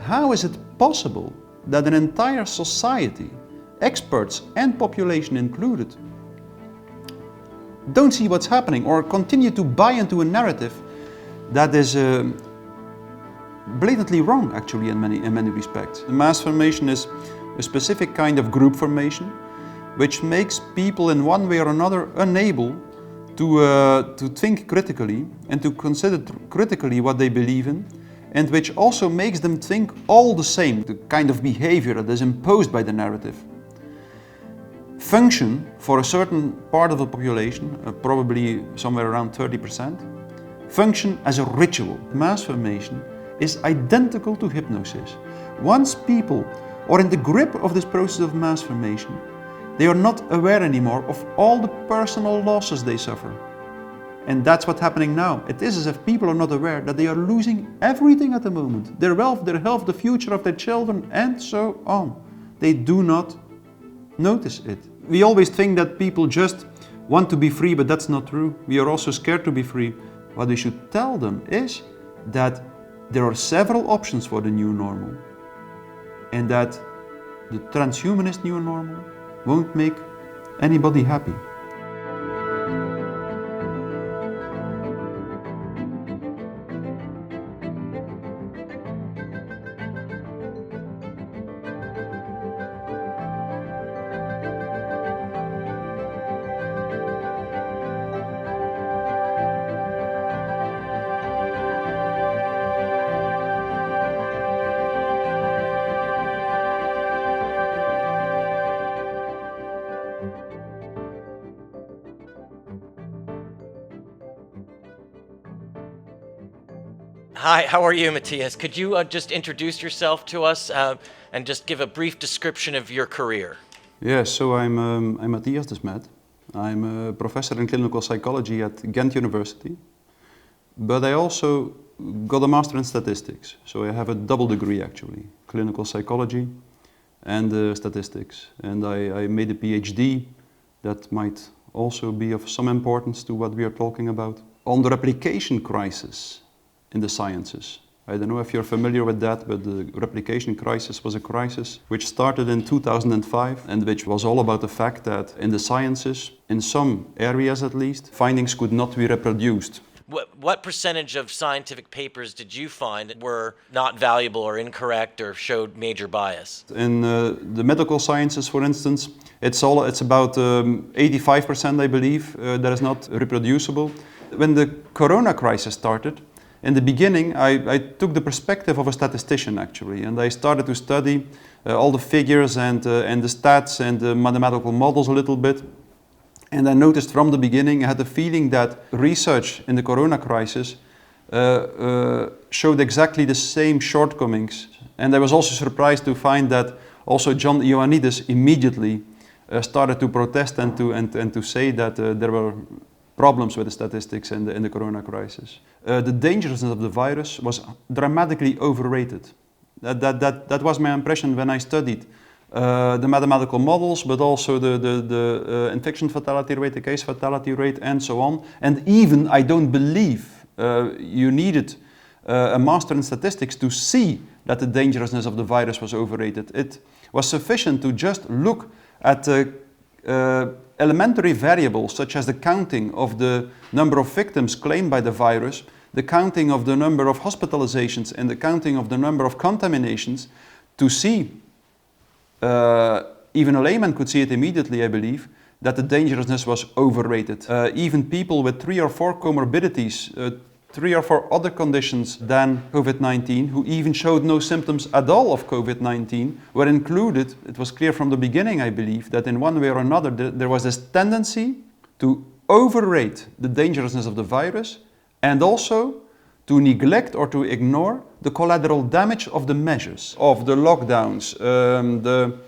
How is it possible that an entire society, experts and population included, don't see what's happening or continue to buy into a narrative that is blatantly wrong, actually, in many respects? The mass formation is a specific kind of group formation which makes people in one way or another unable to think critically and to consider critically what they believe in, and which also makes them think all the same, the kind of behavior that is imposed by the narrative. Function for a certain part of the population, probably somewhere around 30%, function as a ritual. Mass formation is identical to hypnosis. Once people are in the grip of this process of mass formation, they are not aware anymore of all the personal losses they suffer. And that's what's happening now. It is as if people are not aware that they are losing everything at the moment. Their wealth, their health, the future of their children, and so on. They do not notice it. We always think that people just want to be free, but that's not true. We are also scared to be free. What we should tell them is that there are several options for the new normal, and that the transhumanist new normal won't make anybody happy. Hi, how are you, Matthias? Could you just introduce yourself to us and just give a brief description of your career? Yes, so I'm Matthias Desmet. I'm a professor in clinical psychology at Ghent University, but I also got a master in statistics. So I have a double degree actually, clinical psychology and statistics. And I made a PhD that might also be of some importance to what we are talking about, on the replication crisis in the sciences. I don't know if you're familiar with that, but the replication crisis was a crisis which started in 2005 and which was all about the fact that in the sciences, in some areas at least, findings could not be reproduced. What percentage of scientific papers did you find were not valuable or incorrect or showed major bias? In the medical sciences, for instance, it's about 85%, I believe, that is not reproducible. When the corona crisis started, in the beginning, I took the perspective of a statistician actually, and I started to study all the figures and the stats and the mathematical models a little bit. And I noticed from the beginning, I had the feeling that research in the corona crisis showed exactly the same shortcomings. And I was also surprised to find that also John Ioannidis immediately started to protest and to say that there were problems with the statistics in the corona crisis. The dangerousness of the virus was dramatically overrated. That was my impression when I studied the mathematical models, but also the infection fatality rate, the case fatality rate, and so on. And even I don't believe you needed a master in statistics to see that the dangerousness of the virus was overrated. It was sufficient to just look at elementary variables such as the counting of the number of victims claimed by the virus, the counting of the number of hospitalizations, and the counting of the number of contaminations to see, even a layman could see it immediately, I believe, that the dangerousness was overrated. Even people with 3 or 4 comorbidities, 3 or 4 other conditions than COVID-19, who even showed no symptoms at all of COVID-19, were included. It was clear from the beginning, I believe, that in one way or another there was this tendency to overrate the dangerousness of the virus and also to neglect or to ignore the collateral damage of the measures, of the lockdowns, the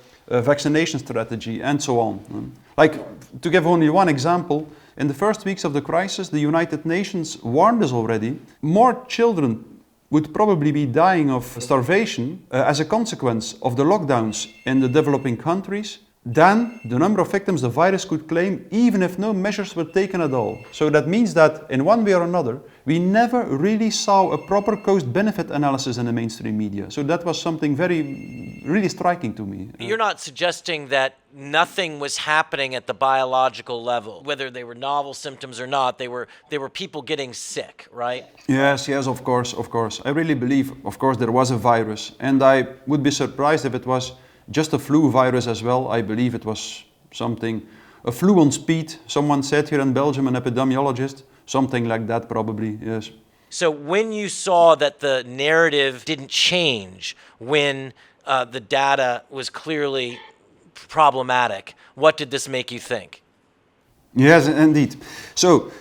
vaccination strategy, and so on. Like, to give only one example, in the first weeks of the crisis, the United Nations warned us already. More children would probably be dying of starvation as a consequence of the lockdowns in the developing countries than the number of victims the virus could claim, even if no measures were taken at all. So that means that in one way or another, We never really saw a proper cost-benefit analysis in the mainstream media. So that was something really striking to me. You're not suggesting that nothing was happening at the biological level, whether they were novel symptoms or not. They were people getting sick, right? Yes, of course. I really believe, of course, there was a virus. And I would be surprised if it was just a flu virus as well. I believe it was something, a flu on speed. Someone said here in Belgium, an epidemiologist. Something like that, probably, yes. So when you saw that the narrative didn't change, when the data was clearly problematic, what did this make you think? Yes, indeed. So,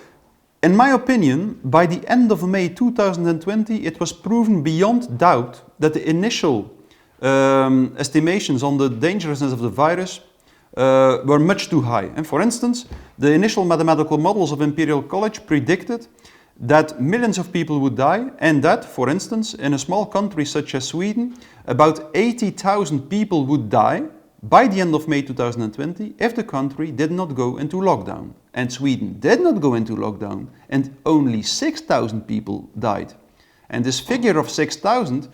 in my opinion, by the end of May 2020, it was proven beyond doubt that the initial estimations on the dangerousness of the virus were much too high. And for instance, the initial mathematical models of Imperial College predicted that millions of people would die, and that, for instance, in a small country such as Sweden, about 80,000 people would die by the end of May 2020 if the country did not go into lockdown. And Sweden did not go into lockdown, and only 6,000 people died. And this figure of 6,000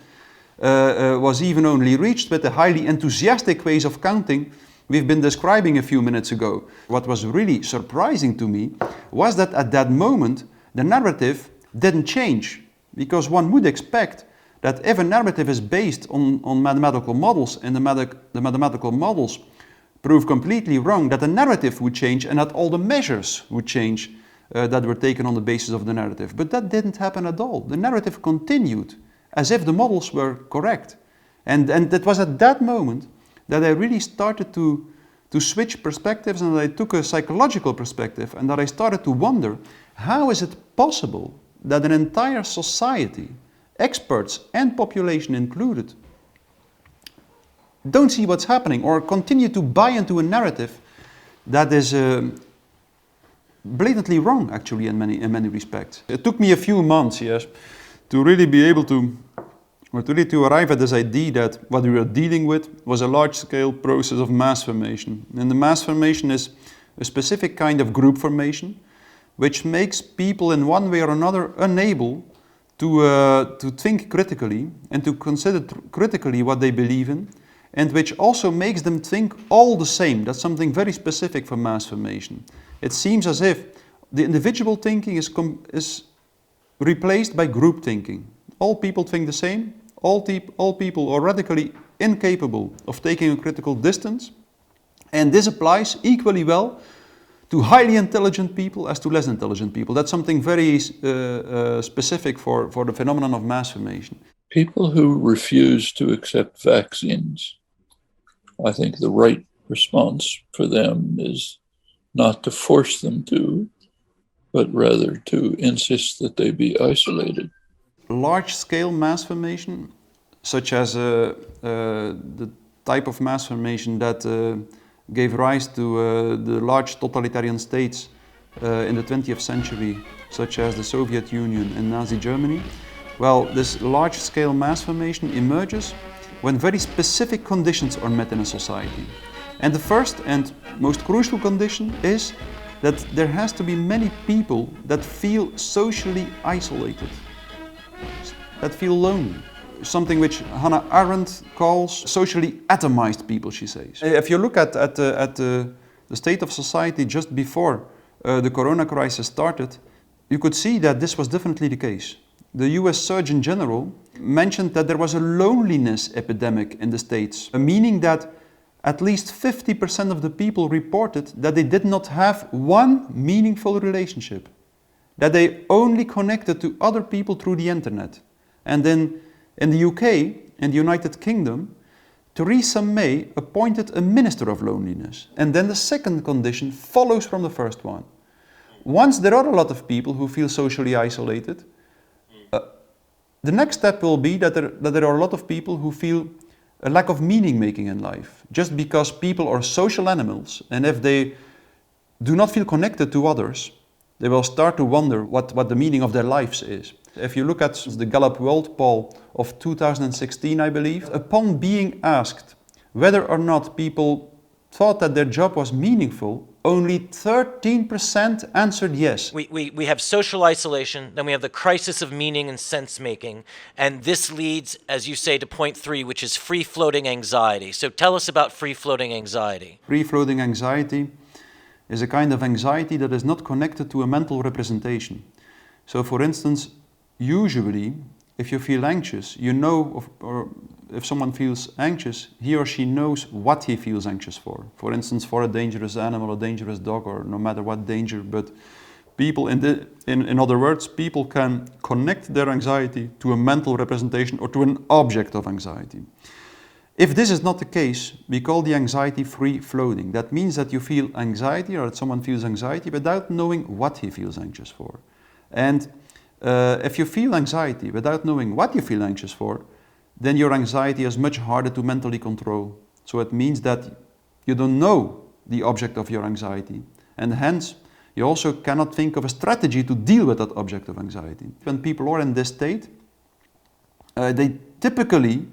was even only reached with the highly enthusiastic ways of counting we've been describing a few minutes ago. What was really surprising to me was that at that moment the narrative didn't change, because one would expect that if a narrative is based on mathematical models and the mathematical models prove completely wrong, that the narrative would change and that all the measures would change that were taken on the basis of the narrative. But that didn't happen at all. The narrative continued as if the models were correct. And it was at that moment that I really started to switch perspectives, and that I took a psychological perspective, and that I started to wonder, how is it possible that an entire society, experts and population included, don't see what's happening or continue to buy into a narrative that is blatantly wrong, actually, in many respects. It took me a few months, yes, to really be able to arrive at this idea that what we were dealing with was a large-scale process of mass formation. And the mass formation is a specific kind of group formation, which makes people in one way or another unable to think critically and to consider critically what they believe in, and which also makes them think all the same. That's something very specific for mass formation. It seems as if the individual thinking is replaced by group thinking. All people think the same. All people are radically incapable of taking a critical distance, and this applies equally well to highly intelligent people as to less intelligent people. That's something very specific for the phenomenon of mass formation. People who refuse to accept vaccines, I think the right response for them is not to force them to, but rather to insist that they be isolated. Large-scale mass formation, such as the type of mass formation that gave rise to the large totalitarian states in the 20th century, such as the Soviet Union and Nazi Germany. Well, this large-scale mass formation emerges when very specific conditions are met in a society. And the first and most crucial condition is that there has to be many people that feel socially isolated, that feel lonely. Something which Hannah Arendt calls socially atomized people, she says. If you look at the state of society just before the corona crisis started, you could see that this was definitely the case. The US Surgeon General mentioned that there was a loneliness epidemic in the States, meaning that at least 50% of the people reported that they did not have one meaningful relationship, that they only connected to other people through the internet. And then in the UK, in the United Kingdom, Theresa May appointed a minister of loneliness. And then the second condition follows from the first one. Once there are a lot of people who feel socially isolated, the next step will be that there are a lot of people who feel a lack of meaning making in life, just because people are social animals, and if they do not feel connected to others, they will start to wonder what the meaning of their lives is. If you look at the Gallup World Poll of 2016, I believe, upon being asked whether or not people thought that their job was meaningful, only 13% answered yes. We have social isolation, then we have the crisis of meaning and sense-making, and this leads, as you say, to point 3, which is free-floating anxiety. So tell us about free-floating anxiety. Free-floating anxiety is a kind of anxiety that is not connected to a mental representation. So for instance, usually, if you feel anxious, you know, or if someone feels anxious, he or she knows what he feels anxious for. For instance, for a dangerous animal, a dangerous dog, or no matter what danger. But people, in other words, people can connect their anxiety to a mental representation or to an object of anxiety. If this is not the case, we call the anxiety free-floating. That means that you feel anxiety, or that someone feels anxiety, without knowing what he feels anxious for. And if you feel anxiety without knowing what you feel anxious for, then your anxiety is much harder to mentally control. So it means that you don't know the object of your anxiety, and hence you also cannot think of a strategy to deal with that object of anxiety. When people are in this state, they typically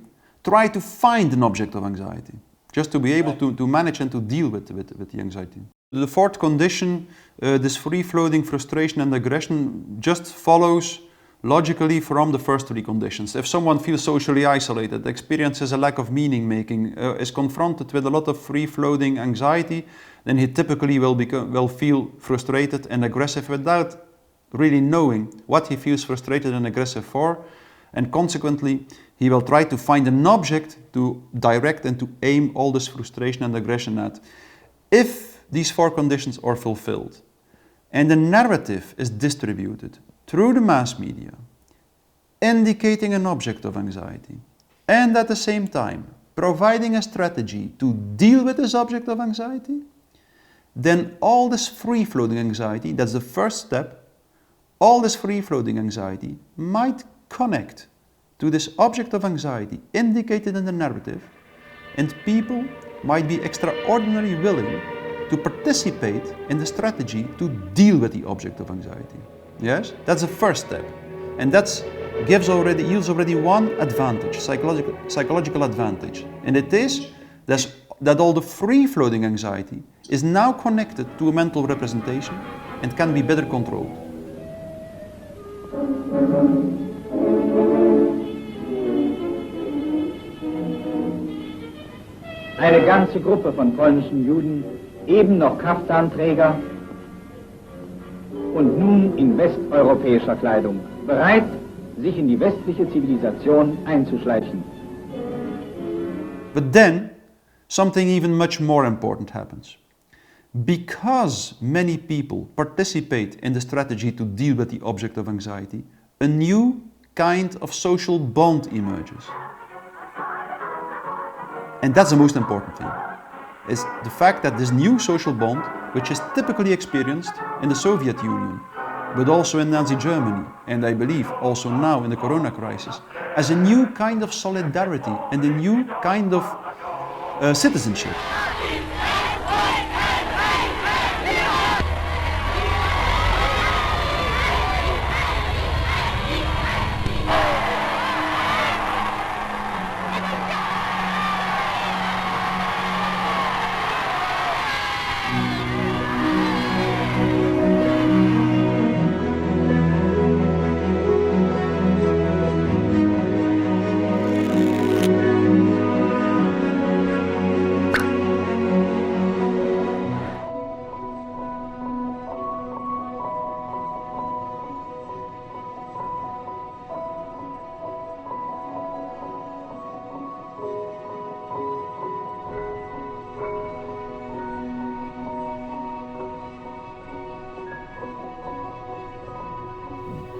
try to find an object of anxiety, just to be able to manage and to deal with the anxiety. The fourth condition, this free-floating frustration and aggression, just follows logically from the first 3 conditions. If someone feels socially isolated, experiences a lack of meaning-making, is confronted with a lot of free-floating anxiety, then he typically will feel frustrated and aggressive without really knowing what he feels frustrated and aggressive for, and consequently he will try to find an object to direct and to aim all this frustration and aggression at. If these 4 conditions are fulfilled, and the narrative is distributed through the mass media, indicating an object of anxiety, and at the same time providing a strategy to deal with this object of anxiety, then all this free-floating anxiety, that's the first step, all this free-floating anxiety might connect to this object of anxiety indicated in the narrative, and people might be extraordinarily willing to participate in the strategy to deal with the object of anxiety. Yes, that's the first step, and that yields already one advantage, psychological advantage, and it is that all the free-floating anxiety is now connected to a mental representation and can be better controlled. Eine ganze Gruppe von polnischen Juden, eben noch Kaftanträger und nun in westeuropäischer Kleidung, bereit, sich in die westliche Zivilisation einzuschleichen. But then, something even much more important happens. Because many people participate in the strategy to deal with the object of anxiety, a new kind of social bond emerges. And that's the most important thing, is the fact that this new social bond, which is typically experienced in the Soviet Union, but also in Nazi Germany, and I believe also now in the Corona crisis, as a new kind of solidarity and a new kind of citizenship.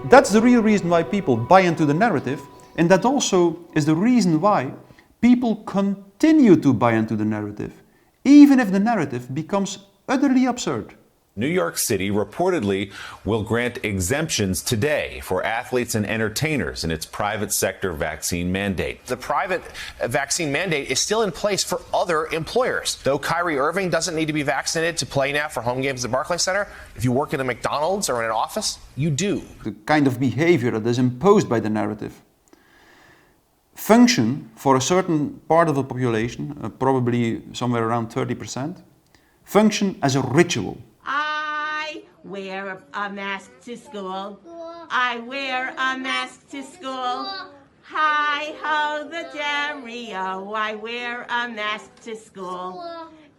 That's the real reason why people buy into the narrative, and that also is the reason why people continue to buy into the narrative, even if the narrative becomes utterly absurd. New York City reportedly will grant exemptions today for athletes and entertainers in its private sector vaccine mandate. The private vaccine mandate is still in place for other employers. Though Kyrie Irving doesn't need to be vaccinated to play now for home games at the Barclays Center, if you work in a McDonald's or in an office, you do. The kind of behavior that is imposed by the narrative function for a certain part of the population, probably somewhere around 30%, function as a ritual. I wear a mask to school. I wear a mask to school. Hi ho the Dario, I wear a mask to school.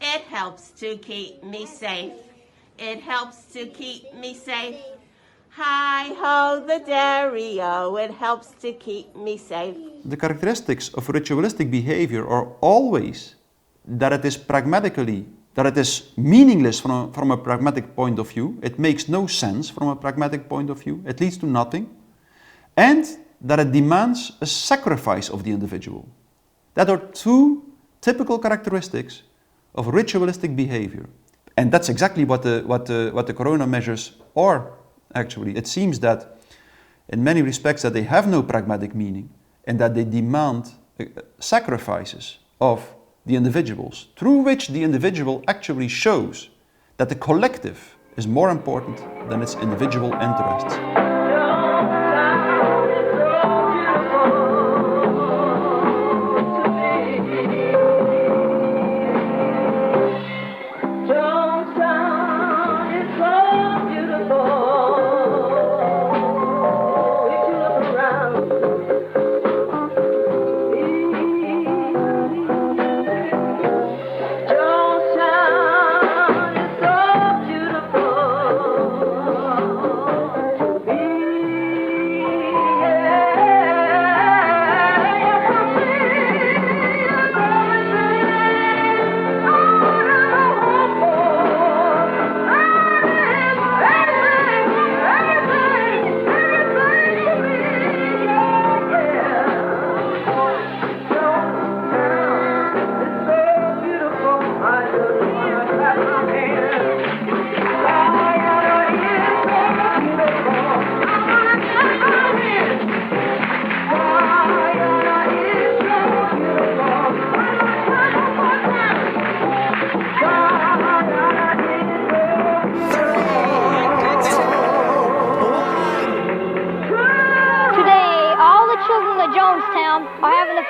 It helps to keep me safe. It helps to keep me safe. Hi ho the Dario, it helps to keep me safe. The characteristics of ritualistic behavior are always that it is meaningless from a pragmatic point of view. It makes no sense from a pragmatic point of view. It leads to nothing. And that it demands a sacrifice of the individual. That are two typical characteristics of ritualistic behavior. And that's exactly what the corona measures are, actually. It seems that in many respects that they have no pragmatic meaning and that they demand sacrifices of the individuals, through which the individual actually shows that the collective is more important than its individual interests.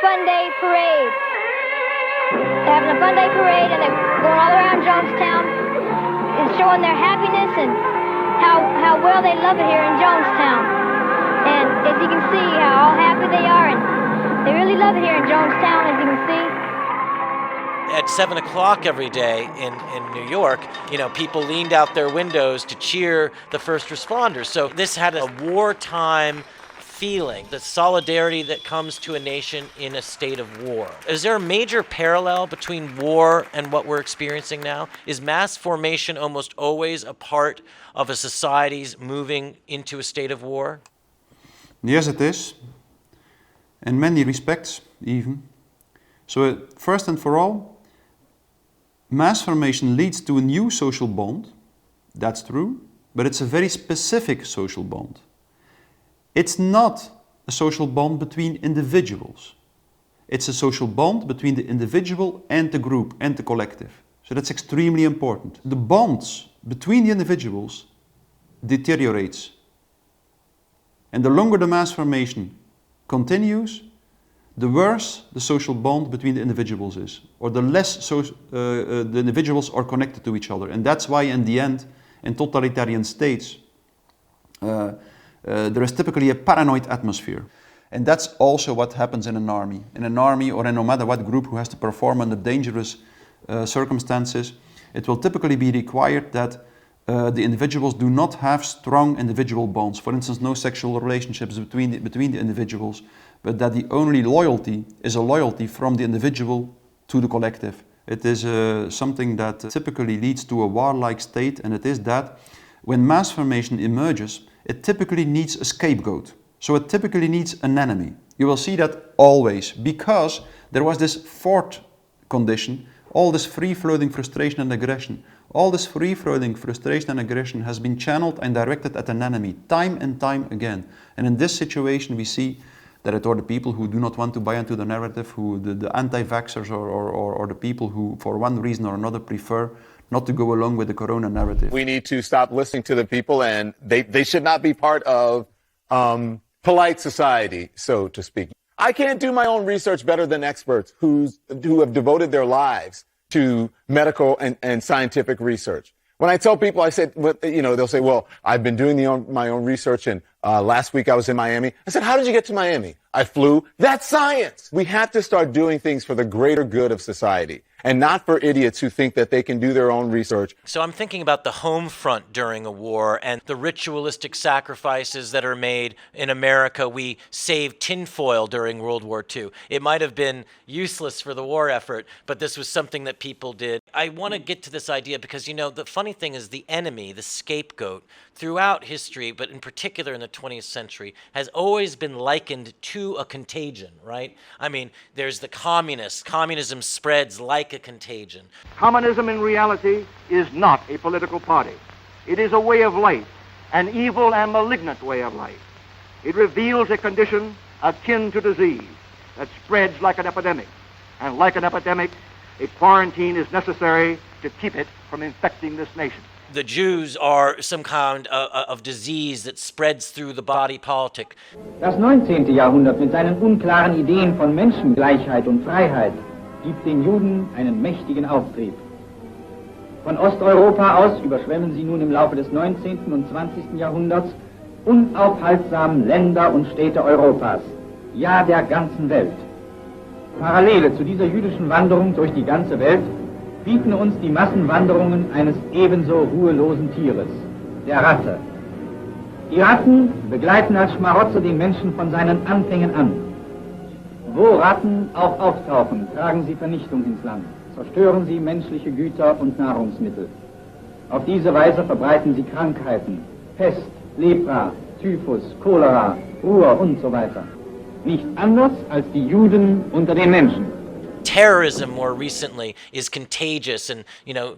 Fun Day Parade. They're having a Fun Day Parade and they're going all around Jonestown and showing their happiness and how well they love it here in Jonestown. And as you can see, how all happy they are, and they really love it here in Jonestown, as you can see. At 7 o'clock every day in New York, people leaned out their windows to cheer the first responders. So this had a wartime feeling, the solidarity that comes to a nation in a state of war. Is there a major parallel between war and what we're experiencing now? Is mass formation almost always a part of a society's moving into a state of war? Yes, it is. In many respects, even. So, first and for all, mass formation leads to a new social bond. That's true, but it's a very specific social bond. It's not a social bond between individuals. It's a social bond between the individual and the group and the collective. So that's extremely important. The bonds between the individuals deteriorates. And the longer the mass formation continues, the worse the social bond between the individuals is, or the less the individuals are connected to each other. And that's why in the end, in totalitarian states, there is typically a paranoid atmosphere. And that's also what happens in an army. In an army or in no matter what group who has to perform under dangerous circumstances, it will typically be required that the individuals do not have strong individual bonds. For instance, no sexual relationships between the individuals, but that the only loyalty is a loyalty from the individual to the collective. It is something that typically leads to a warlike state, and it is that when mass formation emerges, it typically needs a scapegoat. So it typically needs an enemy. You will see that always, because there was this fourth condition, all this free-floating frustration and aggression. All this free-floating frustration and aggression has been channeled and directed at an enemy, time and time again. And in this situation we see that it are the people who do not want to buy into the narrative, who the anti-vaxxers or the people who for one reason or another prefer not to go along with the corona narrative. We need to stop listening to the people, and they should not be part of polite society, so to speak. I can't do my own research better than experts who have devoted their lives to medical and scientific research. When I tell people, I said, they'll say, well, I've been doing my own research, and last week I was in Miami. I said, how did you get to Miami? I flew. That's science. We have to start doing things for the greater good of society, and not for idiots who think that they can do their own research. So I'm thinking about the home front during a war and the ritualistic sacrifices that are made. In America, we saved tinfoil during World War II. It might have been useless for the war effort, but this was something that people did. I want to get to this idea because, the funny thing is the enemy, the scapegoat, throughout history, but in particular in the 20th century, has always been likened to a contagion, right? I mean, there's the communists. Communism spreads like a contagion. Communism in reality is not a political party. It is a way of life, an evil and malignant way of life. It reveals a condition akin to disease that spreads like an epidemic. And like an epidemic, a quarantine is necessary to keep it from infecting this nation. The Jews are some kind of disease that spreads through the body politic. Das 19. Jahrhundert mit seinen unklaren Ideen von Menschengleichheit und Freiheit gibt den Juden einen mächtigen Auftrieb. Von Osteuropa aus überschwemmen sie nun im Laufe des 19. und 20. Jahrhunderts unaufhaltsam Länder und Städte Europas, ja der ganzen Welt. Parallele zu dieser jüdischen Wanderung durch die ganze Welt bieten uns die Massenwanderungen eines ebenso ruhelosen Tieres, der Ratte. Die Ratten begleiten als Schmarotzer den Menschen von seinen Anfängen an. Wo Ratten auch auftauchen, tragen sie Vernichtung ins Land, zerstören sie menschliche Güter und Nahrungsmittel. Auf diese Weise verbreiten sie Krankheiten, Pest, Lepra, Typhus, Cholera, Ruhr und so weiter. Nicht anders als die Juden unter den Menschen. Terrorism more recently is contagious, and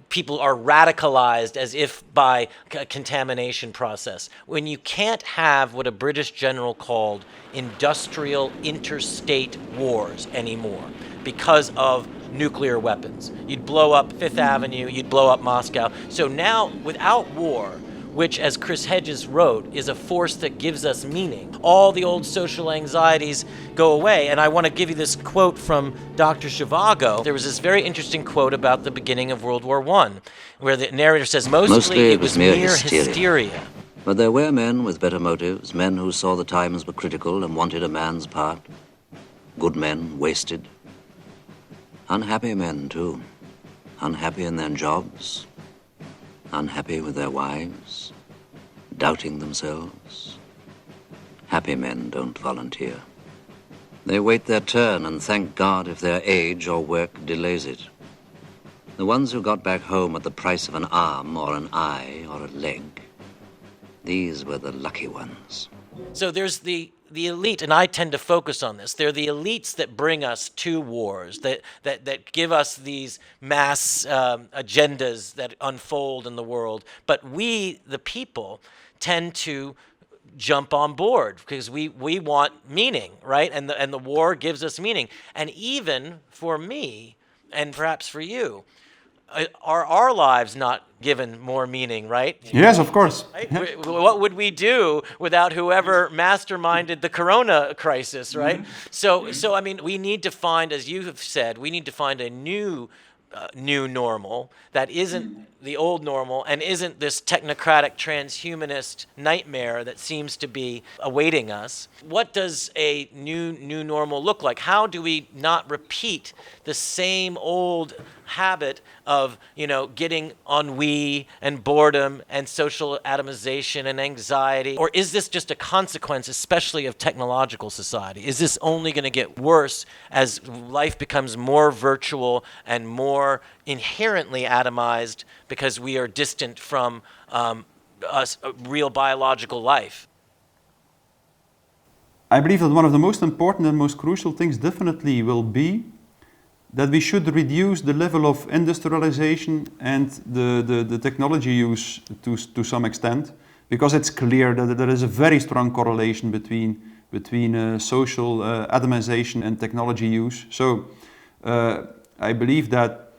people are radicalized as if by a contamination process. When you can't have what a British general called industrial interstate wars anymore because of nuclear weapons. You'd blow up Fifth Avenue, you'd blow up Moscow. So now, without war, which, as Chris Hedges wrote, is a force that gives us meaning, all the old social anxieties go away. And I want to give you this quote from Dr. Zhivago. There was this very interesting quote about the beginning of World War I, where the narrator says, mostly it was mere hysteria. But there were men with better motives, men who saw the times were critical and wanted a man's part. Good men wasted. Unhappy men, too. Unhappy in their jobs. Unhappy with their wives, doubting themselves. Happy men don't volunteer. They wait their turn and thank God if their age or work delays it. The ones who got back home at the price of an arm or an eye or a leg, these were the lucky ones. So there's the elite, and I tend to focus on this. They're the elites that bring us to wars, that give us these mass agendas that unfold in the world. But we, the people, tend to jump on board because we want meaning, right? And the war gives us meaning. And even for me, and perhaps for you, are our lives not given more meaning, right? Yes, of course. Right? What would we do without whoever masterminded the corona crisis, right? So I mean, we need to find, as you have said, we need to find a new normal that isn't the old normal and isn't this technocratic transhumanist nightmare that seems to be awaiting us. What does a new normal look like? How do we not repeat the same old habit of, getting ennui and boredom and social atomization and anxiety? Or is this just a consequence, especially of technological society? Is this only going to get worse as life becomes more virtual and more inherently atomized because we are distant from real biological life? I believe that one of the most important and most crucial things definitely will be that we should reduce the level of industrialization and the technology use to some extent, because it's clear that there is a very strong correlation between social atomization and technology use. So I believe that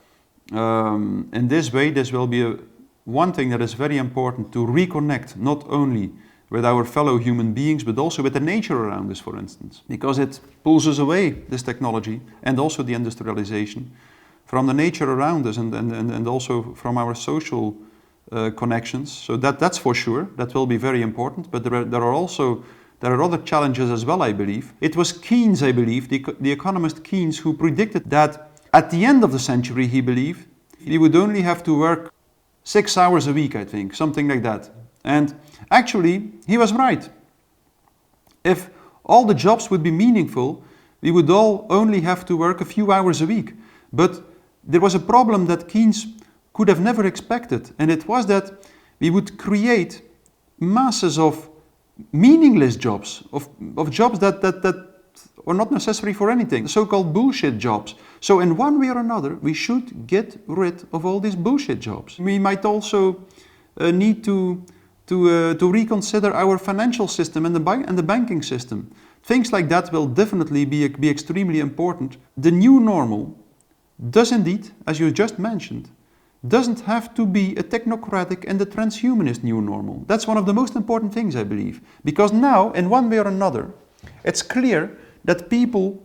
in this way, this will be one thing that is very important, to reconnect not only with our fellow human beings, but also with the nature around us, for instance, because it pulls us away, this technology, and also the industrialization, from the nature around us and also from our social connections. So that's for sure, that will be very important, but there are other challenges as well, I believe. It was Keynes, I believe, the economist Keynes, who predicted that at the end of the century, he believed, he would only have to work 6 hours a week, I think, something like that. And actually, he was right. If all the jobs would be meaningful, we would all only have to work a few hours a week. But there was a problem that Keynes could have never expected, and it was that we would create masses of meaningless jobs, of jobs that are not necessary for anything, so-called bullshit jobs. So in one way or another, we should get rid of all these bullshit jobs. We might also need to reconsider our financial system and the banking system. Things like that will definitely be extremely important. The new normal does indeed, as you just mentioned, doesn't have to be a technocratic and a transhumanist new normal. That's one of the most important things, I believe. Because now, in one way or another, it's clear that people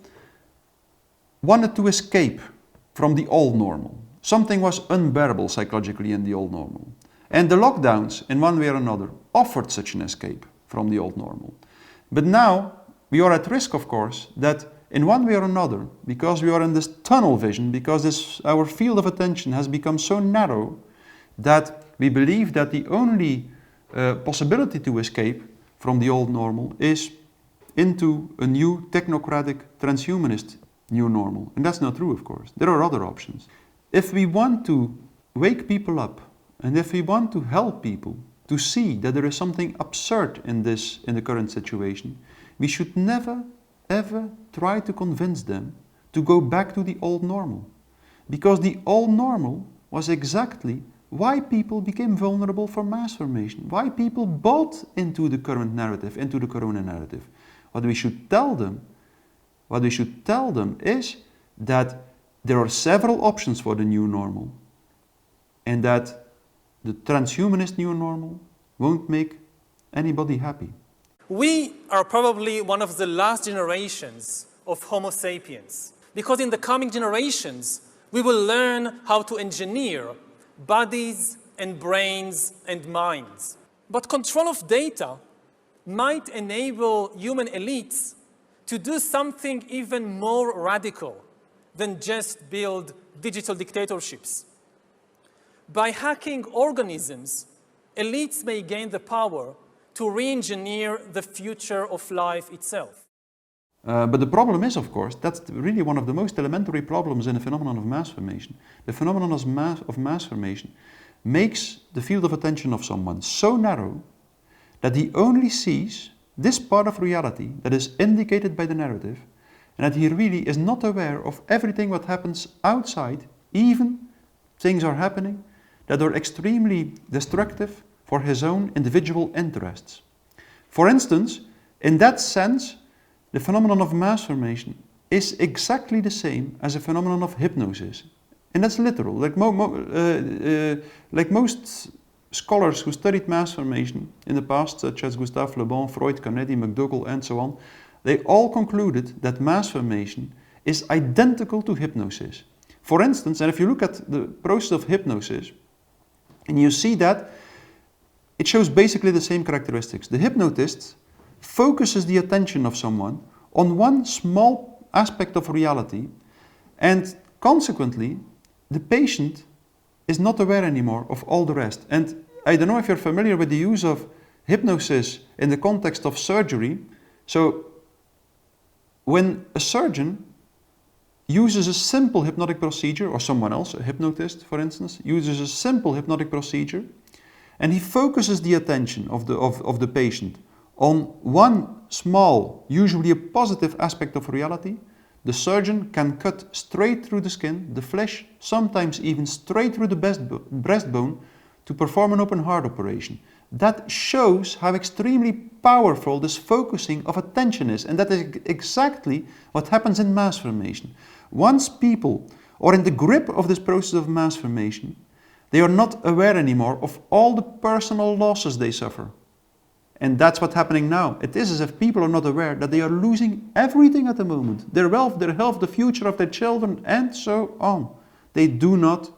wanted to escape from the old normal. Something was unbearable psychologically in the old normal. And the lockdowns, in one way or another, offered such an escape from the old normal. But now, we are at risk, of course, that in one way or another, because we are in this tunnel vision, because our field of attention has become so narrow that we believe that the only possibility to escape from the old normal is into a new technocratic transhumanist new normal. And that's not true, of course. There are other options. If we want to wake people up, and if we want to help people to see that there is something absurd in the current situation, we should never ever try to convince them to go back to the old normal. Because the old normal was exactly why people became vulnerable for mass formation, why people bought into the current narrative, into the corona narrative. What we should tell them is that there are several options for the new normal, and that the transhumanist new normal won't make anybody happy. We are probably one of the last generations of Homo sapiens, because in the coming generations, we will learn how to engineer bodies and brains and minds. But control of data might enable human elites to do something even more radical than just build digital dictatorships. By hacking organisms, elites may gain the power to re-engineer the future of life itself. But the problem is, of course, that's really one of the most elementary problems in the phenomenon of mass formation. The phenomenon of mass formation makes the field of attention of someone so narrow that he only sees this part of reality that is indicated by the narrative, and that he really is not aware of everything what happens outside, even things are happening that are extremely destructive for his own individual interests. For instance, in that sense, the phenomenon of mass formation is exactly the same as a phenomenon of hypnosis. And that's literal. Like most scholars who studied mass formation in the past, such as Gustave Le Bon, Freud, Canetti, McDougall, and so on, they all concluded that mass formation is identical to hypnosis. For instance, and if you look at the process of hypnosis, and you see that it shows basically the same characteristics. The hypnotist focuses the attention of someone on one small aspect of reality, and consequently, the patient is not aware anymore of all the rest. And I don't know if you're familiar with the use of hypnosis in the context of surgery. So, when a surgeon uses a simple hypnotic procedure, or someone else, a hypnotist for instance, uses a simple hypnotic procedure, and he focuses the attention of the patient on one small, usually a positive aspect of reality, the surgeon can cut straight through the skin, the flesh, sometimes even straight through the breastbone to perform an open heart operation. That shows how extremely powerful this focusing of attention is, and that is exactly what happens in mass formation. Once people are in the grip of this process of mass formation, they are not aware anymore of all the personal losses they suffer. And that's what's happening now. It is as if people are not aware that they are losing everything at the moment. Their wealth, their health, the future of their children, and so on. they do not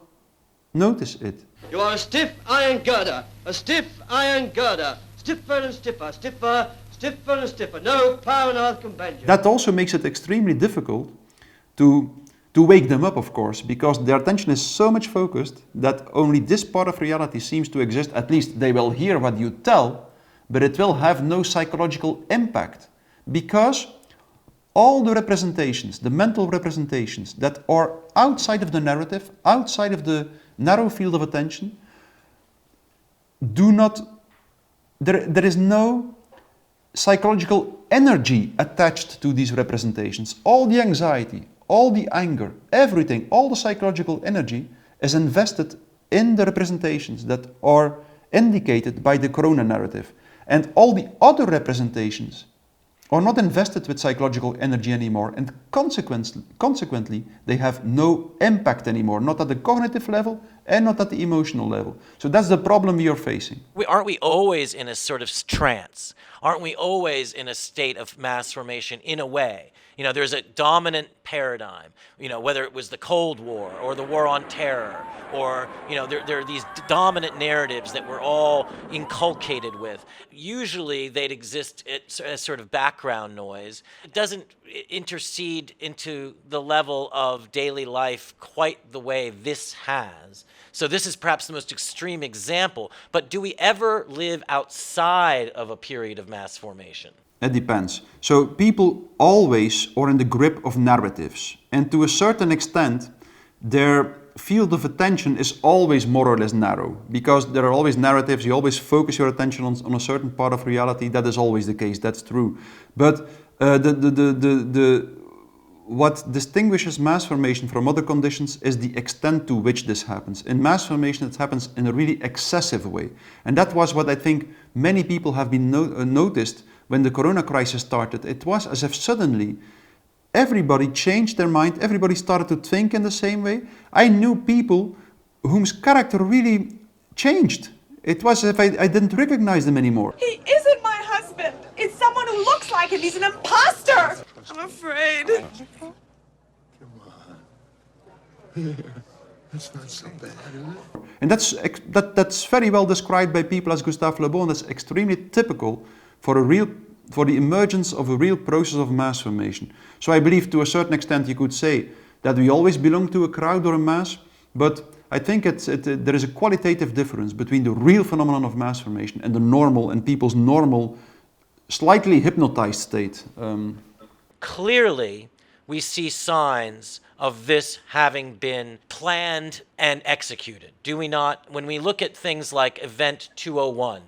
notice it. You are a stiff iron girder, a stiff iron girder, stiffer and stiffer, stiffer, stiffer and stiffer. No power on earth can bend you. That also makes it extremely difficult to wake them up, of course, because their attention is so much focused that only this part of reality seems to exist. At least they will hear what you tell, but it will have no psychological impact, because all the representations, the mental representations that are outside of the narrative, outside of the narrow field of attention, there is no psychological energy attached to these representations. All the anxiety, all the anger, everything, all the psychological energy is invested in the representations that are indicated by the corona narrative. And all the other representations are not invested with psychological energy anymore, and consequently they have no impact anymore, not at the cognitive level and not at the emotional level. So that's the problem we are facing. Aren't we always in a sort of trance? Aren't we always in a state of mass formation in a way? You know, there's a dominant paradigm, you know, whether it was the Cold War or the War on Terror, or, you know, there are these dominant narratives that we're all inculcated with. Usually they'd exist as sort of background noise. It doesn't intercede into the level of daily life quite the way this has. So this is perhaps the most extreme example, but do we ever live outside of a period of mass formation? It depends. So people always are in the grip of narratives, and to a certain extent their field of attention is always more or less narrow, because there are always narratives. You always focus your attention on a certain part of reality. That is always the case, that's true. But what distinguishes mass formation from other conditions is the extent to which this happens. In mass formation it happens in a really excessive way, and that was what I think many people have been noticed when the corona crisis started. It was as if suddenly everybody changed their mind, everybody started to think in the same way. I knew people whose character really changed. It was as if I didn't recognize them anymore. He isn't my husband. It's someone who looks like him. He's an imposter. I'm afraid. Come on. That's not so bad, is it? And that's very well described by people as Gustave Le Bon. That's extremely typical for the emergence of a real process of mass formation. So I believe to a certain extent you could say that we always belong to a crowd or a mass, but I think there is a qualitative difference between the real phenomenon of mass formation and the normal, and people's normal, slightly hypnotized state. Clearly, we see signs of this having been planned and executed, do we not? When we look at things like Event 201,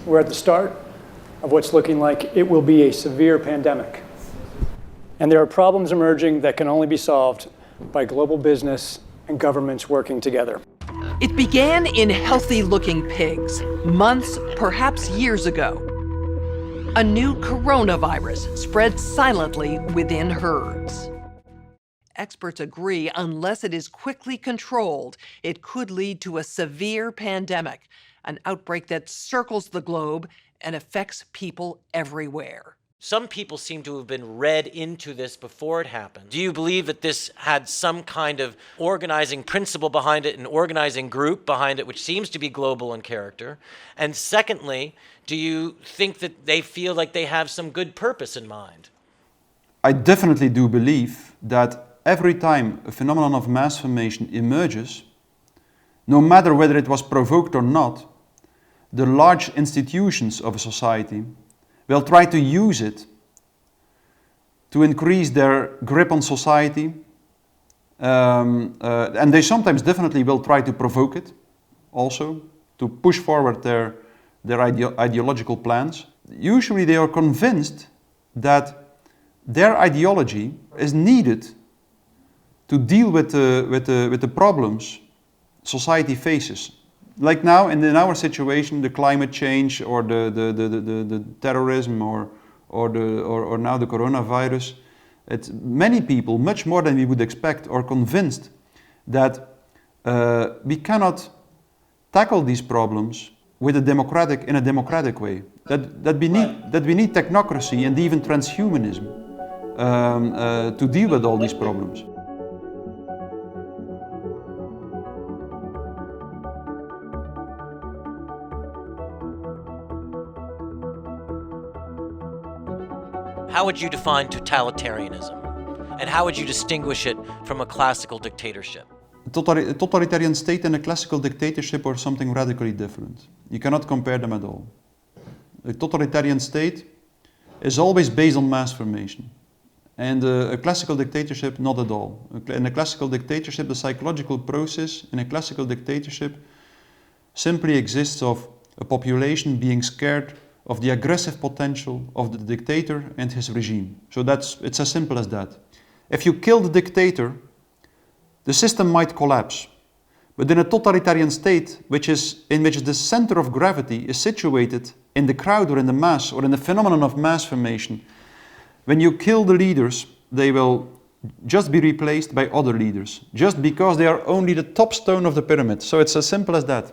we're at the start of what's looking like it will be a severe pandemic. And there are problems emerging that can only be solved by global business and governments working together. It began in healthy-looking pigs, months, perhaps years ago. A new coronavirus spread silently within herds. Experts agree unless it is quickly controlled, it could lead to a severe pandemic, an outbreak that circles the globe and affects people everywhere. Some people seem to have been read into this before it happened. Do you believe that this had some kind of organizing principle behind it, an organizing group behind it, which seems to be global in character? And secondly, do you think that they feel like they have some good purpose in mind? I definitely do believe that every time a phenomenon of mass formation emerges, no matter whether it was provoked or not, the large institutions of a society will try to use it to increase their grip on society, and they sometimes definitely will try to provoke it also, to push forward their ideological plans. Usually they are convinced that their ideology is needed to deal with the problems society faces. Like now, in our situation, the climate change or the terrorism or now the coronavirus, many people, much more than we would expect, are convinced that we cannot tackle these problems in a democratic way. That we need technocracy and even transhumanism to deal with all these problems. How would you define totalitarianism? And how would you distinguish it from a classical dictatorship? A totalitarian state and a classical dictatorship are something radically different. You cannot compare them at all. A totalitarian state is always based on mass formation. And a classical dictatorship, not at all. In a classical dictatorship, the psychological process in a classical dictatorship simply exists of a population being scared of the aggressive potential of the dictator and his regime. So it's as simple as that. If you kill the dictator, the system might collapse. But in a totalitarian state, in which the center of gravity is situated in the crowd or in the mass or in the phenomenon of mass formation, when you kill the leaders, they will just be replaced by other leaders, just because they are only the top stone of the pyramid. So it's as simple as that.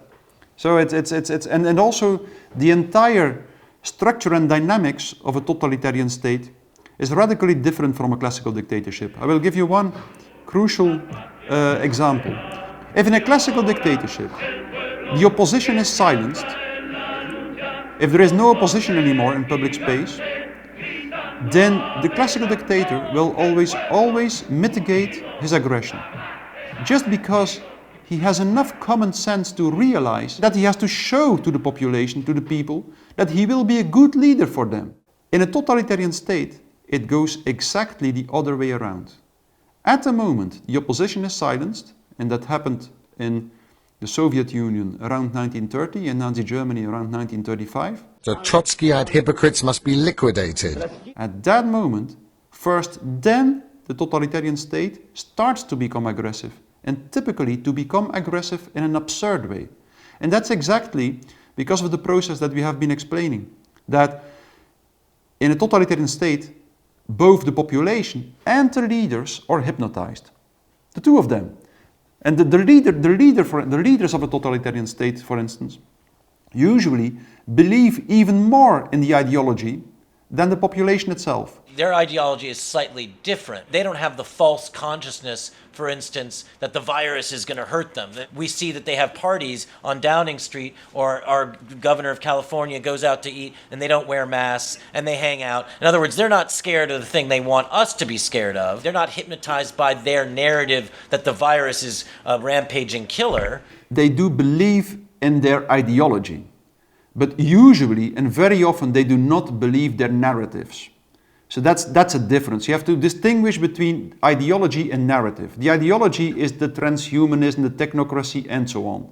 So and also the entire structure and dynamics of a totalitarian state is radically different from a classical dictatorship. I will give you one crucial example. If in a classical dictatorship the opposition is silenced, if there is no opposition anymore in public space, then the classical dictator will always mitigate his aggression. Just because he has enough common sense to realize that he has to show to the population, to the people, that he will be a good leader for them. In a totalitarian state, it goes exactly the other way around. At the moment, the opposition is silenced, and that happened in the Soviet Union around 1930 and Nazi Germany around 1935. The Trotskyite hypocrites must be liquidated. At that moment, first then the totalitarian state starts to become aggressive, and typically to become aggressive in an absurd way. And that's exactly because of the process that we have been explaining, that in a totalitarian state, both the population and the leaders are hypnotized. The two of them. And the leaders of a totalitarian state, for instance, usually believe even more in the ideology than the population itself. Their ideology is slightly different. They don't have the false consciousness, for instance, that the virus is going to hurt them. We see that they have parties on Downing Street, or our governor of California goes out to eat and they don't wear masks and they hang out. In other words, they're not scared of the thing they want us to be scared of. They're not hypnotized by their narrative that the virus is a rampaging killer. They do believe in their ideology, but usually and very often they do not believe their narratives. So that's a difference. You have to distinguish between ideology and narrative. The ideology is the transhumanism, the technocracy, and so on.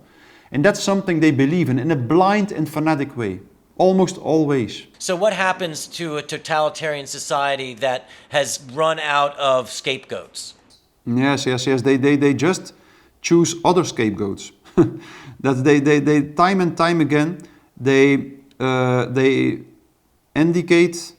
And that's something they believe in a blind and fanatic way, almost always. So what happens to a totalitarian society that has run out of scapegoats? Yes. They just choose other scapegoats. That they time and time again, they indicate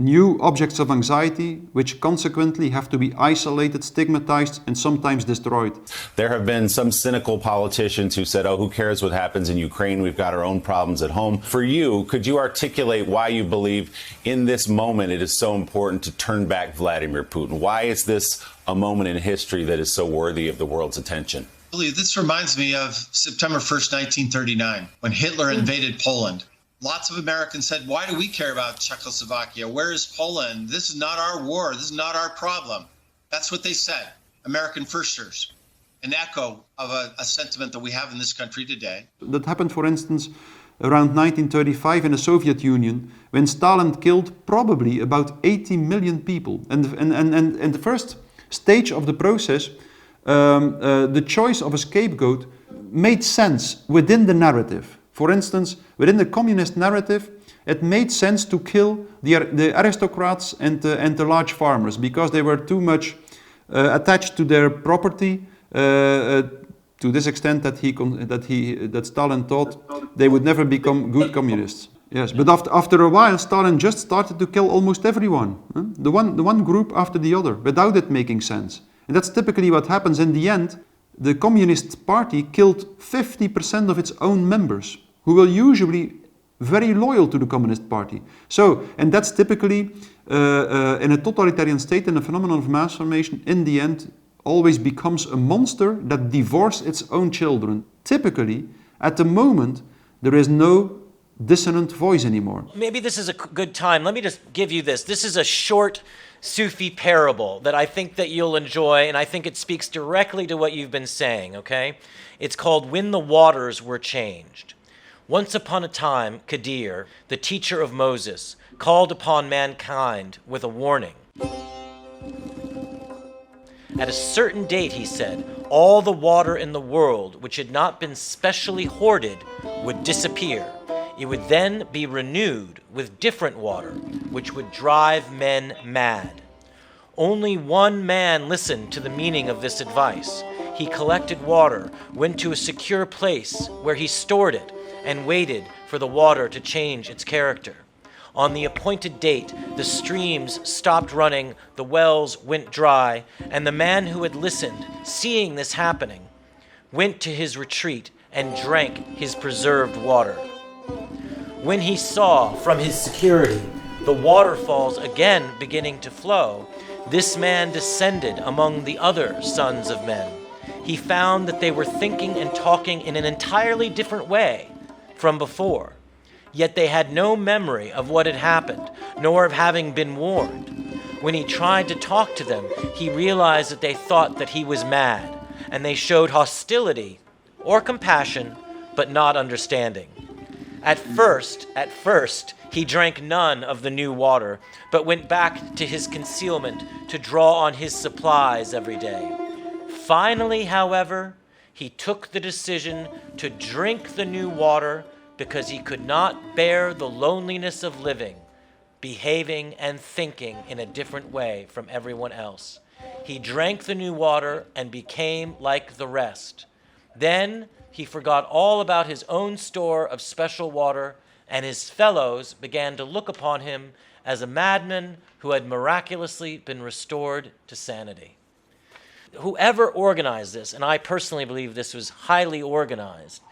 new objects of anxiety, which consequently have to be isolated, stigmatized, and sometimes destroyed. There have been some cynical politicians who said, oh, who cares what happens in Ukraine? We've got our own problems at home. For you, could you articulate why you believe in this moment it is so important to turn back Vladimir Putin? Why is this a moment in history that is so worthy of the world's attention? This reminds me of September 1st, 1939, when Hitler invaded Poland. Lots of Americans said, why do we care about Czechoslovakia? Where is Poland? This is not our war. This is not our problem. That's what they said, American firsters. An echo of a sentiment that we have in this country today. That happened, for instance, around 1935 in the Soviet Union, when Stalin killed probably about 80 million people. And the first stage of the process, the choice of a scapegoat made sense within the narrative. For instance, within the communist narrative, it made sense to kill the aristocrats and the large farmers because they were too much attached to their property to this extent that Stalin thought they would never become good communists. Yes, but after a while, Stalin just started to kill almost everyone, the one group after the other, without it making sense. And that's typically what happens in the end. The Communist Party killed 50% of its own members, who will usually very loyal to the Communist Party. So, and that's typically in a totalitarian state, and the phenomenon of mass formation in the end always becomes a monster that devours its own children. Typically, at the moment, there is no dissonant voice anymore. Maybe this is a good time. Let me just give you this. This is a short Sufi parable that I think that you'll enjoy, and I think it speaks directly to what you've been saying, okay? It's called When the Waters Were Changed. Once upon a time, Kadir, the teacher of Moses, called upon mankind with a warning. At a certain date, he said, all the water in the world which had not been specially hoarded would disappear. It would then be renewed with different water, which would drive men mad. Only one man listened to the meaning of this advice. He collected water, went to a secure place where he stored it, and waited for the water to change its character. On the appointed date, the streams stopped running, the wells went dry, and the man who had listened, seeing this happening, went to his retreat and drank his preserved water. When he saw from his security the waterfalls again beginning to flow, this man descended among the other sons of men. He found that they were thinking and talking in an entirely different way from before. Yet they had no memory of what had happened, nor of having been warned. When he tried to talk to them, he realized that they thought that he was mad, and they showed hostility or compassion, but not understanding. At first, he drank none of the new water, but went back to his concealment to draw on his supplies every day. Finally, however, he took the decision to drink the new water because he could not bear the loneliness of living, behaving and thinking in a different way from everyone else. He drank the new water and became like the rest. Then he forgot all about his own store of special water, and his fellows began to look upon him as a madman who had miraculously been restored to sanity. Whoever organized this, and I personally believe this was highly organized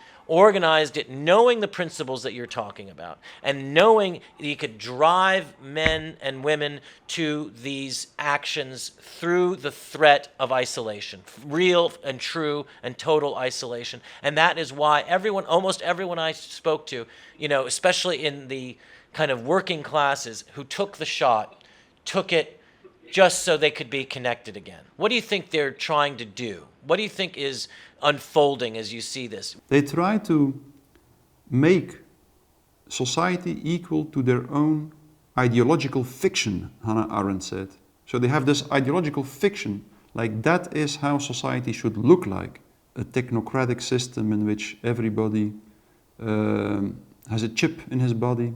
it knowing the principles that you're talking about and knowing that you could drive men and women to these actions through the threat of isolation, real and true and total isolation. And that is why almost everyone I spoke to, especially in the kind of working classes who took the shot, took it just so they could be connected again. What do you think they're trying to do? What do you think is unfolding as you see this? They try to make society equal to their own ideological fiction, Hannah Arendt said. So they have this ideological fiction, like that is how society should look like. A technocratic system in which everybody has a chip in his body.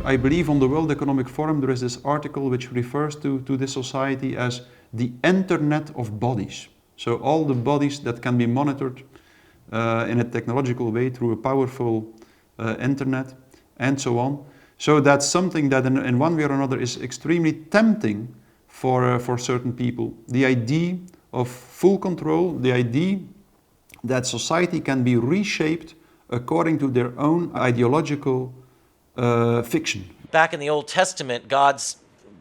I believe on the World Economic Forum there is this article which refers to this society as the internet of bodies. So all the bodies that can be monitored in a technological way through a powerful internet and so on. So that's something that in one way or another is extremely tempting for certain people. The idea of full control, the idea that society can be reshaped according to their own ideological fiction. Back in the Old Testament, God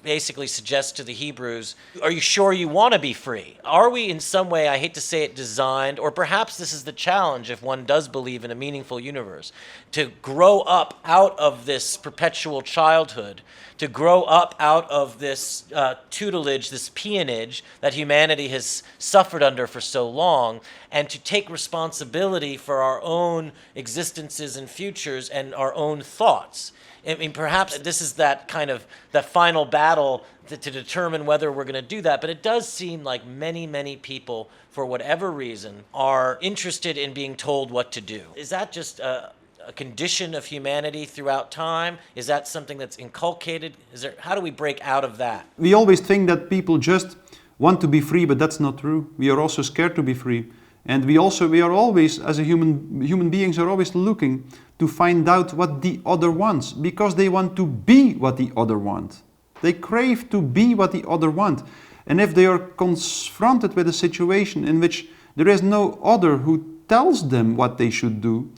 basically suggests to the Hebrews, are you sure you want to be free? Are we in some way, I hate to say it, designed, or perhaps this is the challenge if one does believe in a meaningful universe, to grow up out of this perpetual childhood, to grow up out of this tutelage, this peonage that humanity has suffered under for so long, and to take responsibility for our own existences and futures and our own thoughts. I mean, perhaps this is that final battle to determine whether we're going to do that. But it does seem like many, many people, for whatever reason, are interested in being told what to do. Is that just a condition of humanity throughout time? Is that something that's inculcated? How do we break out of that? We always think that people just want to be free, but that's not true. We are also scared to be free. And we are always, as a human beings, are always looking to find out what the other wants, because they want to be what the other wants. They crave to be what the other wants. And if they are confronted with a situation in which there is no other who tells them what they should do,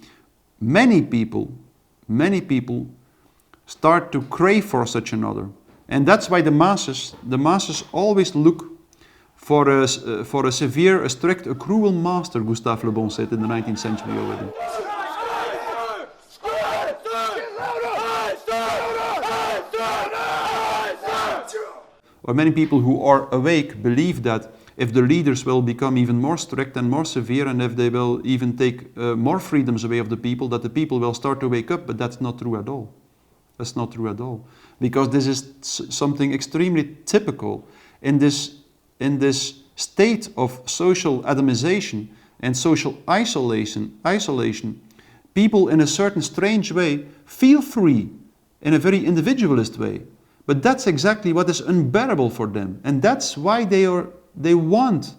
many people start to crave for such another. And that's why the masses always look for a severe, a strict, a cruel master, Gustave Le Bon said in the 19th century already. Or many people who are awake believe that if the leaders will become even more strict and more severe, and if they will even take more freedoms away of the people, that the people will start to wake up. But that's not true at all. That's not true at all. Because this is something extremely typical in this state of social atomization and social isolation. People in a certain strange way feel free in a very individualist way. But that's exactly what is unbearable for them. And that's why they want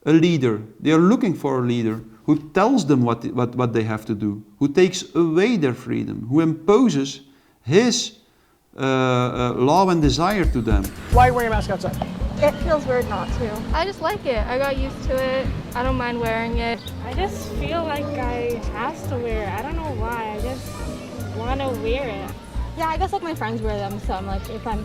a leader. They are looking for a leader who tells them what they have to do, who takes away their freedom, who imposes his law and desire to them. Why are you wearing a mask outside? It feels weird not to. I just like it. I got used to it. I don't mind wearing it. I just feel like I have to wear it. I don't know why. I just want to wear it. Yeah, I guess like my friends wear them, so I'm like, if I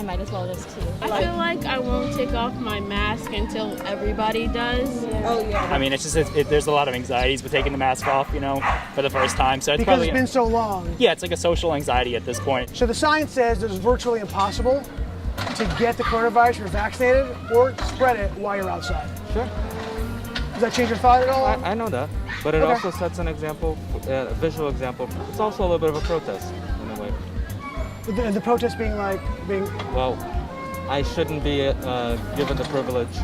might as well just too. I feel like I won't take off my mask until everybody does. Oh yeah. I mean, it's just there's a lot of anxieties with taking the mask off, for the first time. So it's because probably, it's been so long. Yeah, it's like a social anxiety at this point. So the science says it's virtually impossible to get the coronavirus if you're vaccinated or spread it while you're outside. Sure. Does that change your thought at all? I know that, but it also sets an example, a visual example. It's also a little bit of a protest in a way. The protest being well, I shouldn't be given the privilege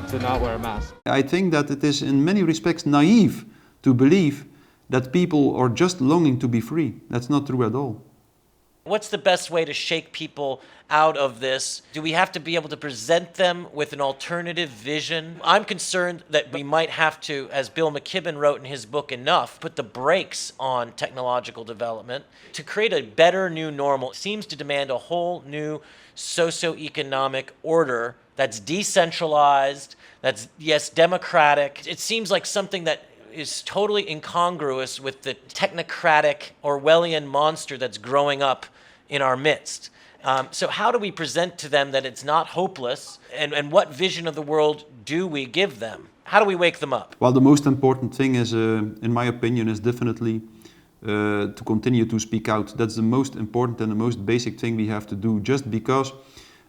to not wear a mask. I think that it is in many respects naive to believe that people are just longing to be free. That's not true at all. What's the best way to shake people out of this? Do we have to be able to present them with an alternative vision? I'm concerned that we might have to, as Bill McKibben wrote in his book Enough, put the brakes on technological development to create a better new normal. It seems to demand a whole new socioeconomic order that's decentralized, that's, yes, democratic. It seems like something that is totally incongruous with the technocratic Orwellian monster that's growing up in our midst. So how do we present to them that it's not hopeless, and what vision of the world do we give them? How do we wake them up? Well, the most important thing is, in my opinion, is definitely to continue to speak out. That's the most important and the most basic thing we have to do, just because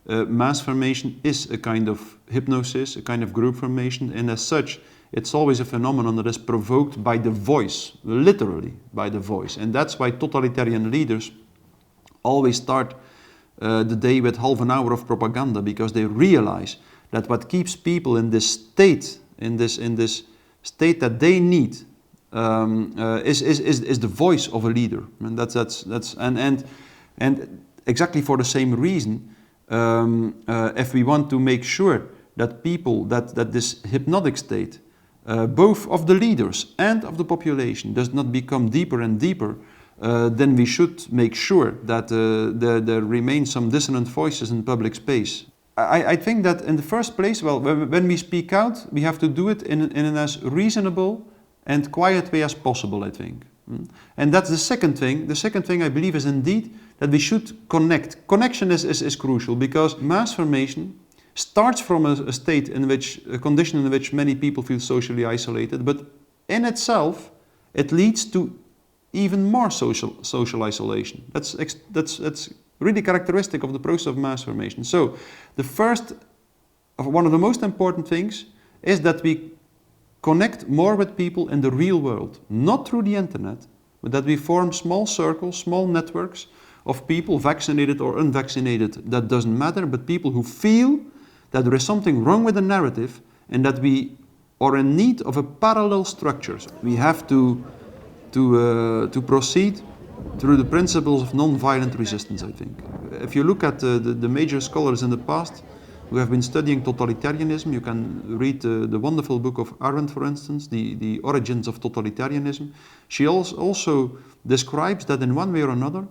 mass formation is a kind of hypnosis, a kind of group formation, and as such, it's always a phenomenon that is provoked by the voice, literally by the voice. And that's why totalitarian leaders always start the day with half an hour of propaganda, because they realize that what keeps people in this state, in this state that they need, is the voice of a leader. And and exactly for the same reason, if we want to make sure that people, that this hypnotic state, both of the leaders and of the population, does not become deeper and deeper, then we should make sure that there remain some dissonant voices in public space. I think that in the first place, well, when we speak out, we have to do it in an as reasonable and quiet way as possible, I think. And that's the second thing. The second thing I believe is indeed that we should connect. Connection is crucial, because mass formation starts from a state in which, a condition in which many people feel socially isolated, but in itself, it leads to even more social isolation. That's really characteristic of the process of mass formation. So, one of the most important things is that we connect more with people in the real world, not through the internet, but that we form small circles, small networks of people, vaccinated or unvaccinated, that doesn't matter, but people who feel that there is something wrong with the narrative and that we are in need of a parallel structure. We have to proceed through the principles of non-violent resistance, I think. If you look at the major scholars in the past, who have been studying totalitarianism. You can read the wonderful book of Arendt, for instance, the Origins of Totalitarianism. She also describes that in one way or another,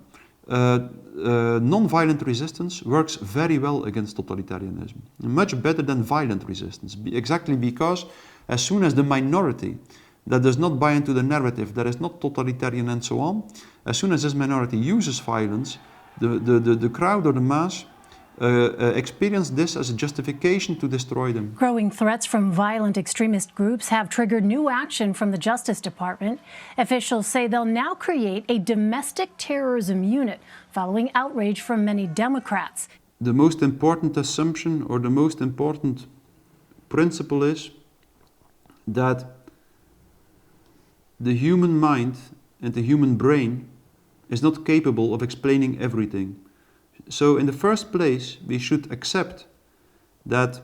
non-violent resistance works very well against totalitarianism, much better than violent resistance, exactly because as soon as the minority that does not buy into the narrative, that is not totalitarian and so on, as soon as this minority uses violence, the crowd or the mass experience this as a justification to destroy them. Growing threats from violent extremist groups have triggered new action from the Justice Department. Officials say they'll now create a domestic terrorism unit following outrage from many Democrats. The most important assumption or the most important principle is that the human mind and the human brain is not capable of explaining everything. So in the first place, we should accept that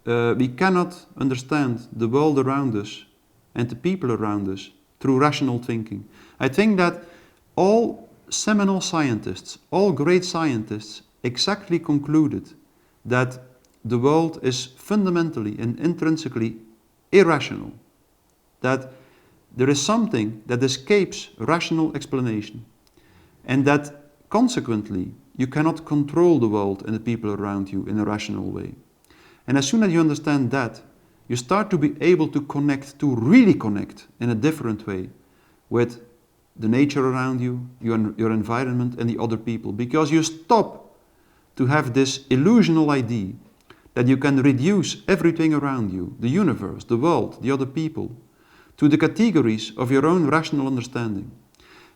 we cannot understand the world around us and the people around us through rational thinking. I think that all seminal scientists, all great scientists, exactly concluded that the world is fundamentally and intrinsically irrational, that there is something that escapes rational explanation, and that consequently you cannot control the world and the people around you in a rational way. And as soon as you understand that, you start to be able to connect, to really connect in a different way with the nature around you, your environment and the other people, because you stop to have this illusional idea that you can reduce everything around you, the universe, the world, the other people, to the categories of your own rational understanding.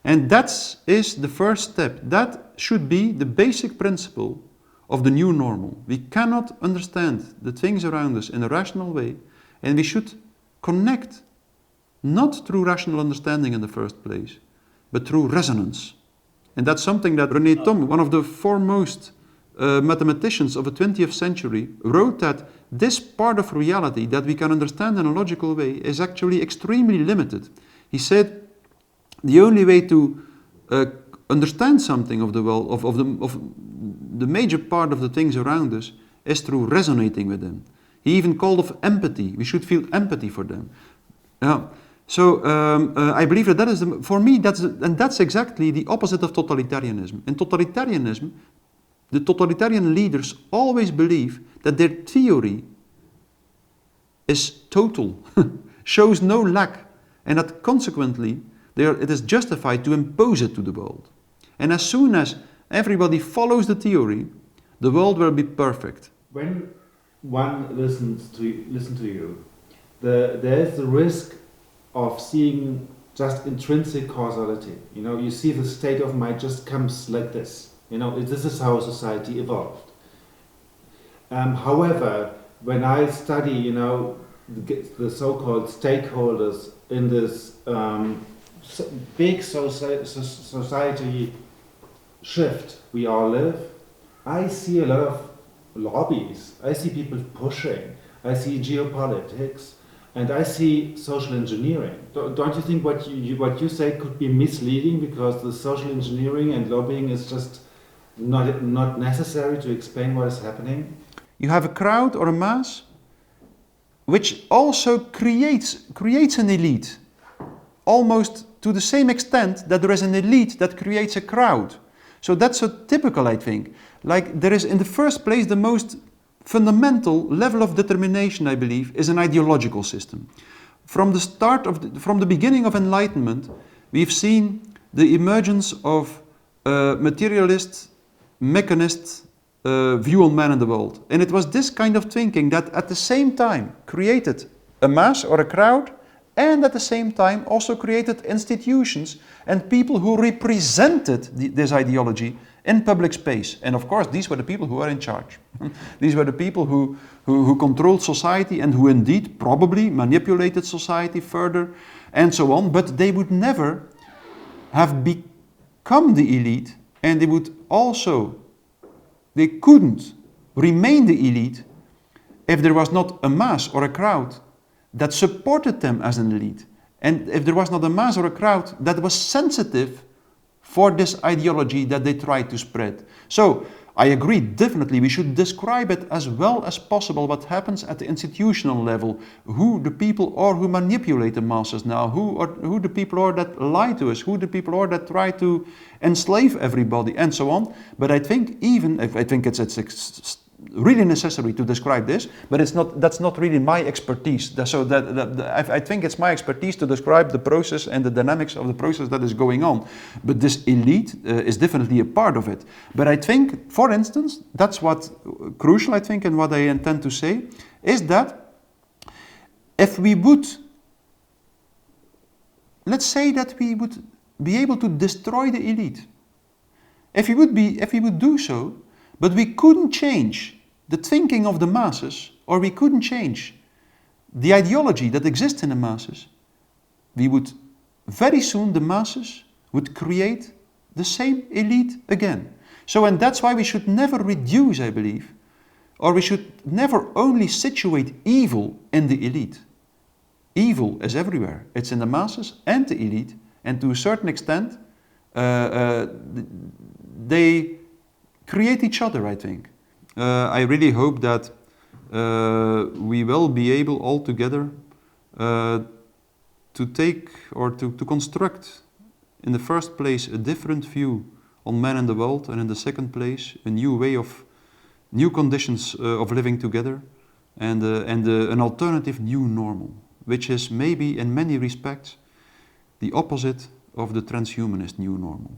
And that is the first step. That should be the basic principle of the new normal. We cannot understand the things around us in a rational way, and we should connect not through rational understanding in the first place, but through resonance. And that's something that René Thom, one of the foremost mathematicians of the 20th century, wrote that this part of reality that we can understand in a logical way is actually extremely limited. He said, the only way to understand something of the world, of the major part of the things around us, is through resonating with them. He even called of empathy. We should feel empathy for them. So I believe that is, for me, that's exactly the opposite of totalitarianism. In totalitarianism, the totalitarian leaders always believe that their theory is total, shows no lack, and that consequently it is justified to impose it to the world. And as soon as everybody follows the theory, the world will be perfect. When one listens to you, there is the risk of seeing just intrinsic causality. You know, you see the state of mind just comes like this. You know, this is how society evolved. However, when I study, you know, the so-called stakeholders in this big society shift we all live, I see a lot of lobbies. I see people pushing. I see geopolitics, and I see social engineering. Don't you think what you say could be misleading, because the social engineering and lobbying is just not necessary to explain what is happening? You have a crowd or a mass which also creates an elite, almost to the same extent that there is an elite that creates a crowd. So that's a typical, I think. Like, there is in the first place the most fundamental level of determination, I believe, is an ideological system. From the beginning of enlightenment, we've seen the emergence of materialist, mechanist view on man and the world. And it was this kind of thinking that at the same time created a mass or a crowd, and at the same time also created institutions and people who represented this ideology in public space. And of course, these were the people who were in charge. These were the people who controlled society and who indeed probably manipulated society further and so on. But they would never have become the elite, and they couldn't remain the elite if there was not a mass or a crowd that supported them as an elite. And if there was not a mass or a crowd that was sensitive for this ideology that they tried to spread. So I agree, definitely, we should describe it as well as possible what happens at the institutional level, who the people are who manipulate the masses now, who the people are that lie to us, who the people are that try to enslave everybody, and so on. But I think it's really necessary to describe this, but that's not really my expertise. So I think it's my expertise to describe the process and the dynamics of the process that is going on. But this elite is definitely a part of it. But I think, for instance, that's what crucial, I think, and what I intend to say, is that if we would, let's say that we would be able to destroy the elite, if we would do so, but we couldn't change the thinking of the masses, or we couldn't change the ideology that exists in the masses, we would, very soon the masses would create the same elite again. So, and that's why we should never reduce, I believe, or we should never only situate evil in the elite. Evil is everywhere. It's in the masses and the elite, and to a certain extent, they create each other, I think. I really hope that we will be able all together to take or to construct, in the first place, a different view on man and the world, and in the second place, a new way of, new conditions of living together, and an alternative new normal, which is maybe in many respects the opposite of the transhumanist new normal.